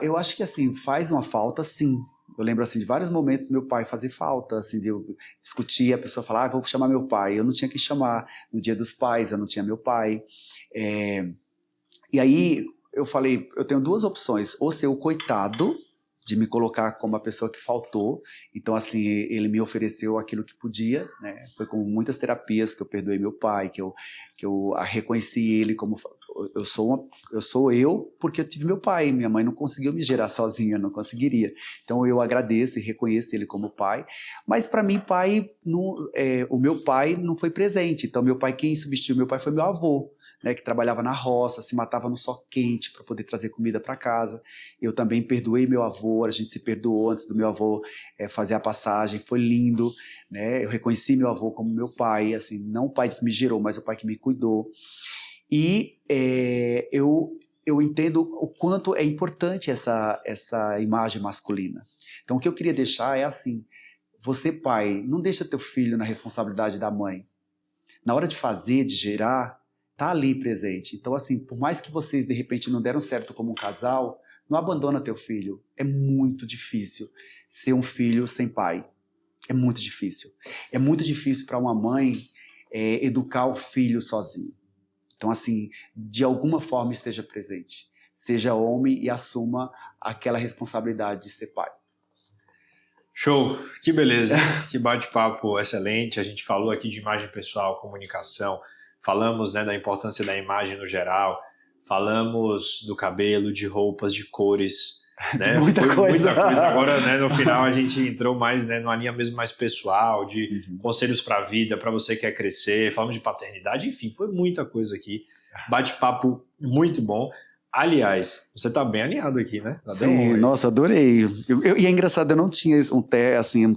Eu acho que assim, faz uma falta, sim. Eu lembro assim de vários momentos meu pai fazer falta, assim, de eu discutir, a pessoa falar, vou chamar meu pai. Eu não tinha que chamar. No Dia dos Pais, eu não tinha meu pai. E aí eu falei, eu tenho duas opções, ou ser o coitado, de me colocar como a pessoa que faltou. Então, assim, ele me ofereceu aquilo que podia, né? Foi com muitas terapias que eu perdoei meu pai, que eu reconheci ele como... Eu sou eu porque eu tive meu pai. Minha mãe não conseguiu me gerar sozinha, não conseguiria. Então, eu agradeço e reconheço ele como pai. Mas, para mim, o meu pai não foi presente. Então, meu pai, quem substituiu meu pai foi meu avô, né, que trabalhava na roça, se matava no sol quente para poder trazer comida para casa. Eu também perdoei meu avô, a gente se perdoou antes do meu avô fazer a passagem, foi lindo, né? Eu reconheci meu avô como meu pai, assim, não o pai que me gerou, mas o pai que me cuidou. E eu entendo o quanto é importante essa imagem masculina. Então, o que eu queria deixar é assim, você pai, não deixa teu filho na responsabilidade da mãe. Na hora de fazer, de gerar, tá ali presente. Então, assim, por mais que vocês, de repente, não deram certo como um casal, não abandona teu filho. É muito difícil ser um filho sem pai. É muito difícil. É muito difícil para uma mãe educar o filho sozinho. Então, assim, de alguma forma esteja presente. Seja homem e assuma aquela responsabilidade de ser pai. Show! Que beleza! Que bate-papo excelente. A gente falou aqui de imagem pessoal, comunicação, falamos, né, da importância da imagem no geral, falamos do cabelo, de roupas, de cores, né? Muita coisa. Agora, né, no final, a gente entrou mais, né, numa linha mesmo mais pessoal, de conselhos para a vida, para você que quer crescer, falamos de paternidade, enfim, foi muita coisa aqui. Bate-papo muito bom. Aliás, você tá bem alinhado aqui, né? Sim, nossa, adorei. E é engraçado, eu não tinha um terno, assim,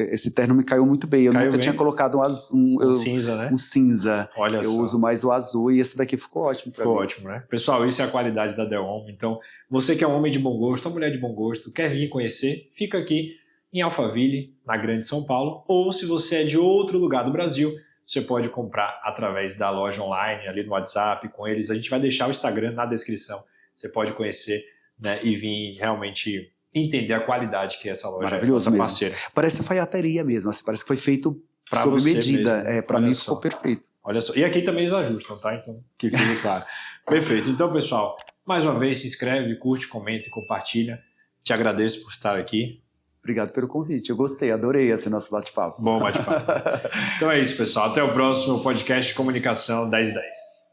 esse terno me caiu muito bem. Eu nunca tinha colocado um cinza, né? Um cinza. Olha eu só. uso mais o azul e esse daqui ficou ótimo pra mim. Ficou ótimo, né? Pessoal, isso é a qualidade da The Home. Então, você que é um homem de bom gosto, uma mulher de bom gosto, quer vir conhecer, fica aqui em Alphaville, na Grande São Paulo. Ou se você é de outro lugar do Brasil, você pode comprar através da loja online, ali no WhatsApp, com eles. A gente vai deixar o Instagram na descrição. Você pode conhecer, né, e vir realmente entender a qualidade que essa loja é, nossa parceira. Parece alfaiataria mesmo, assim, parece que foi feito sob medida. Mesmo, né? Para mim ficou perfeito. Olha só. E aqui também eles ajustam, tá? Então, que fique claro. Perfeito. Então, pessoal, mais uma vez, se inscreve, curte, comenta e compartilha. Te agradeço por estar aqui. Obrigado pelo convite. Eu gostei, adorei esse nosso bate-papo. Bom bate-papo. Então é isso, pessoal. Até o próximo podcast de Comunicação 1010.